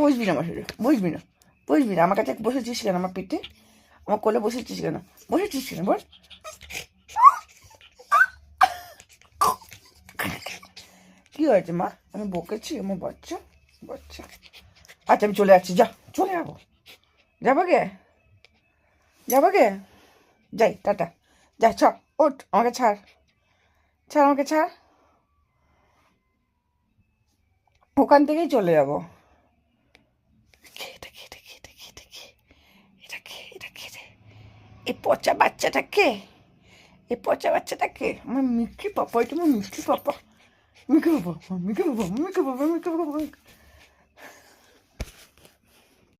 বসবি না আমার সাথে, বসবি না, বসবি না আমার কাছে বসেছিস কেন? আমার পেটে আমার কোলে বসেছিস কেন? বসেছিস কেন বল? কি হয়েছে মা? আমি বকেছি আমার বাচ্চা? বাচ্চা আচ্ছা আমি চলে যাচ্ছি, যা চলে যাবো, যাবো গে, যাবো গে, যাই টাটা, যা চ, ওঠ, আমাকে ছাড়, ছাড় আমাকে ছাড়, ওখান থেকেই চলে যাবো। এটা কে, এটা কে, এটা কে, এটা কে, এটা কে, এটা কে রে? এই পচা বাচ্চাটা কে? এই পচা বাচ্চাটা কে? আমার মিষ্টি পাপা, এটা আমার মিষ্টি পাপা, মিষ্টি পাপা, মিষ্টি পাপা, মিষ্টি পাপা, মিষ্টি পাপা।